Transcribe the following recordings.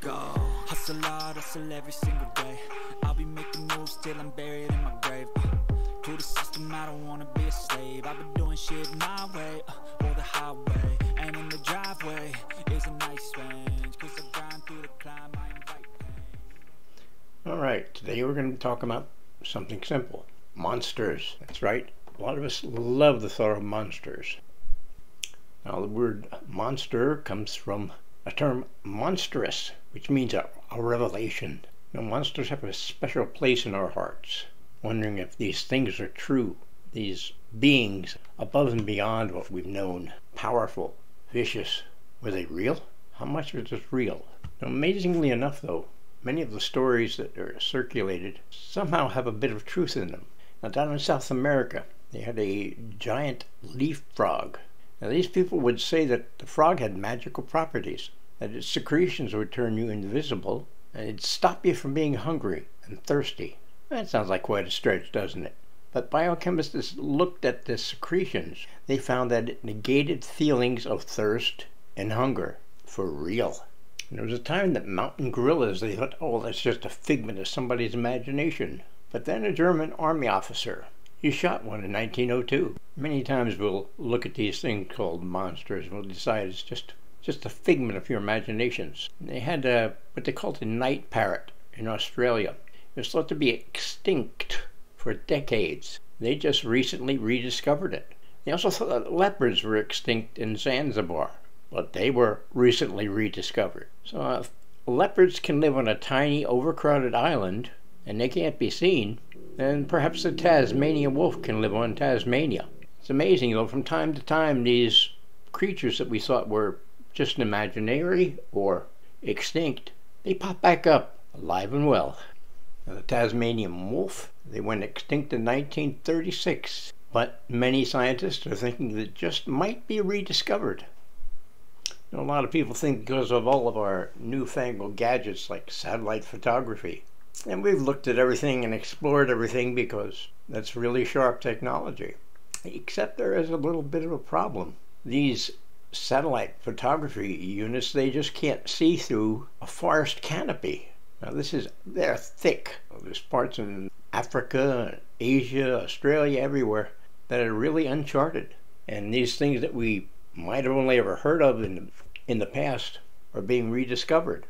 go. Hustle hard, hustle every single day. I'll be making moves till I'm buried in my grave. To the system, I don't wanna be a slave. I've been doing shit my way, or the highway. And in the driveway is a nice range, cause I grind through the climb, I invite pain. Alright, today we're going to talk about something simple. Monsters. That's right. A lot of us love the thought of monsters. Now the word monster comes from a term monstrous, which means a revelation. Now, monsters have a special place in our hearts, wondering if these things are true. These beings above and beyond what we've known, powerful, vicious. Were they real? How much was this real? Now, amazingly enough though, many of the stories that are circulated somehow have a bit of truth in them. Now down in South America, they had a giant leaf frog. Now these people would say that the frog had magical properties, that its secretions would turn you invisible, and it'd stop you from being hungry and thirsty. That sounds like quite a stretch, doesn't it? But biochemists looked at the secretions. They found that it negated feelings of thirst and hunger for real. And there was a time that mountain gorillas, they thought, oh, that's just a figment of somebody's imagination. But then a German army officer, he shot one in 1902. Many times we'll look at these things called monsters and we'll decide it's just a figment of your imaginations. And they had what they called a night parrot in Australia. It was thought to be extinct for decades. They just recently rediscovered it. They also thought that leopards were extinct in Zanzibar, but they were recently rediscovered. So if leopards can live on a tiny, overcrowded island, and they can't be seen, then perhaps the Tasmanian wolf can live on Tasmania. It's amazing, though, from time to time, these creatures that we thought were just imaginary or extinct, they pop back up, alive and well. Now, the Tasmanian wolf, they went extinct in 1936, but many scientists are thinking that it just might be rediscovered. A lot of people think because of all of our newfangled gadgets like satellite photography. And we've looked at everything and explored everything because that's really sharp technology. Except there is a little bit of a problem. These satellite photography units, they just can't see through a forest canopy. Now they're thick. There's parts in Africa, Asia, Australia, everywhere that are really uncharted. And these things that we might have only ever heard of in the past are being rediscovered.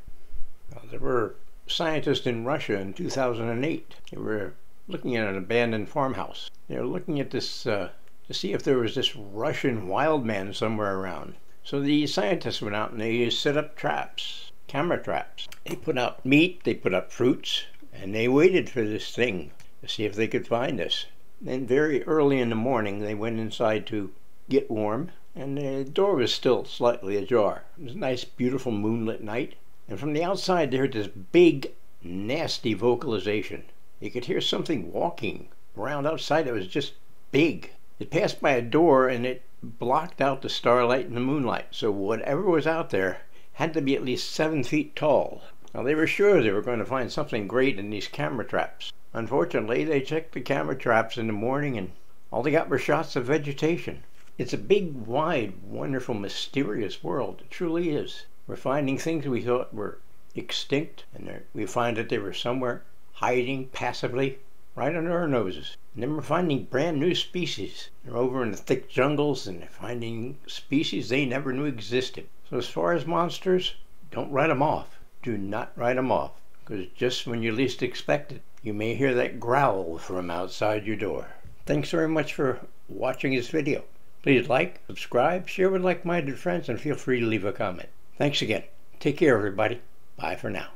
There were scientists in Russia in 2008. They were looking at an abandoned farmhouse. They were looking at this to see if there was this Russian wild man somewhere around. So the scientists went out and they set up traps, camera traps. They put out meat, they put up fruits, and they waited for this thing to see if they could find this. Then very early in the morning they went inside to get warm, and the door was still slightly ajar. It was a nice, beautiful moonlit night, and from the outside they heard this big, nasty vocalization. You could hear something walking around outside that was just big. It passed by a door and it blocked out the starlight and the moonlight, so whatever was out there had to be at least 7 feet tall. Now they were sure they were going to find something great in these camera traps. Unfortunately, they checked the camera traps in the morning and all they got were shots of vegetation. It's a big, wide, wonderful, mysterious world. It truly is. We're finding things we thought were extinct, and we find that they were somewhere hiding passively right under our noses. And then we're finding brand new species. They're over in the thick jungles, and they're finding species they never knew existed. So as far as monsters, don't write them off. Do not write them off, because just when you least expect it, you may hear that growl from outside your door. Thanks very much for watching this video. Please like, subscribe, share with like-minded friends, and feel free to leave a comment. Thanks again. Take care, everybody. Bye for now.